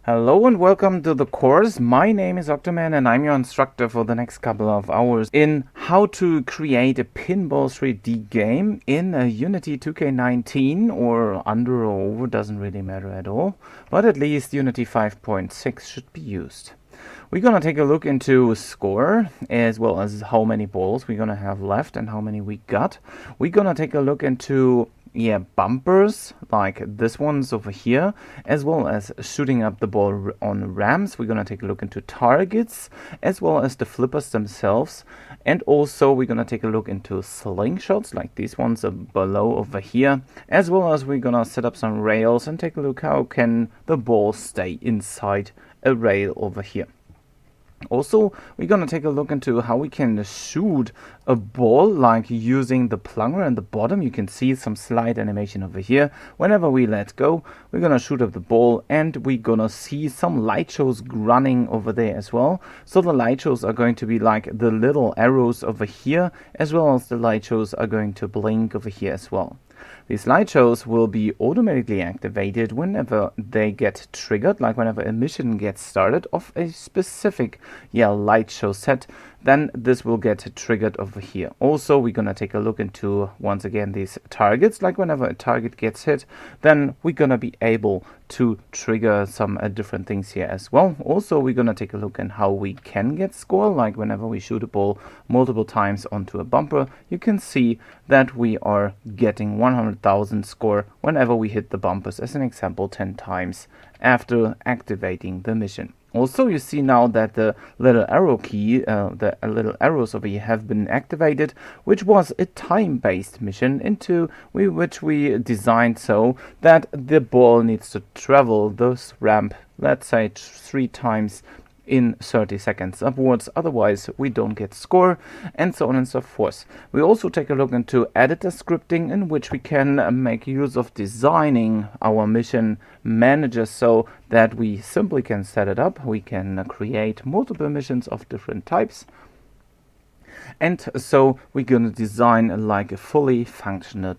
Hello and welcome to the course. My name is OctoMan and I'm your instructor for the next couple of hours in how to create a pinball 3D game in a Unity 2K19 or under or over, doesn't really matter at all, but at least Unity 5.6 should be used. We're gonna take a look into score as well as how many balls we're gonna have left and how many we got. We're gonna take a look into bumpers like this one's over here, as well as shooting up the ball on ramps. We're gonna take a look into targets as well as the flippers themselves, and also we're gonna take a look into slingshots like these ones below over here, as well as we're gonna set up some rails and take a look how can the ball stay inside a rail over here. Also, we're gonna take a look into how we can shoot a ball like using the plunger in the bottom. You can see some slide animation over here. Whenever we let go, we're gonna shoot up the ball and we're gonna see some light shows running over there as well. So the light shows are going to be like the little arrows over here, as well as the light shows are going to blink over here as well. These light shows will be automatically activated whenever they get triggered, like whenever a mission gets started of a specific light show set, then this will get triggered over here. Also, we're gonna take a look into, once again, these targets, like whenever a target gets hit, then we're gonna be able to trigger some different things here as well. Also, we're gonna take a look at how we can get score, like whenever we shoot a ball multiple times onto a bumper, you can see that we are getting 100,000 score whenever we hit the bumpers, as an example, 10 times after activating the mission. Also, you see now that the little arrow key, the little arrows over here have been activated, which was a time-based mission into which we designed so that the ball needs to travel this ramp, let's say 3 times in 30 seconds upwards, otherwise we don't get score, and so on and so forth. We also take a look into editor scripting, in which we can make use of designing our mission manager so that we simply can set it up. We can create multiple missions of different types, and so we're gonna design like a fully functional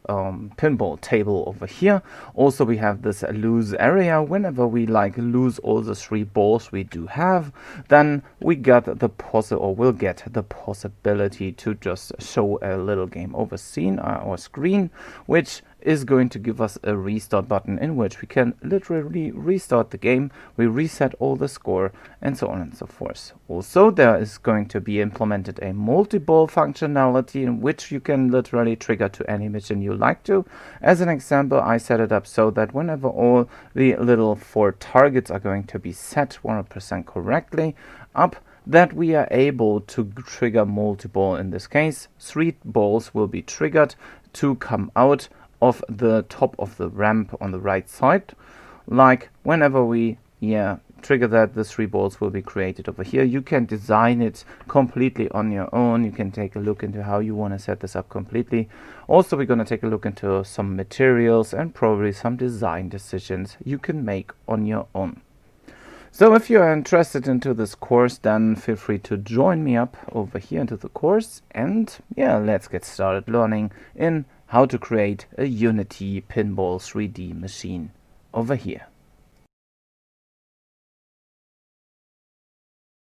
pinball table over here. Also, we have this loose area. Whenever we lose all the 3 balls we do have, then we got the will get the possibility to just show a little game over scene or screen, which is going to give us a restart button in which we can literally restart the game. We reset all the score and so on and so forth. Also, there is going to be implemented a multi-ball functionality in which you can literally trigger to any mission you like to. As an example, I set it up so that whenever all the little 4 targets are going to be set 100% correctly up, that we are able to trigger multi-ball. In this case, 3 balls will be triggered to come out of the top of the ramp on the right side. Like whenever we trigger that, the 3 balls will be created over here. You can design it completely on your own. You can take a look into how you want to set this up completely. Also, we're going to take a look into some materials and probably some design decisions you can make on your own. So if you're interested into this course, then feel free to join me up over here into the course, and let's get started learning in how to create a Unity pinball 3D machine over here.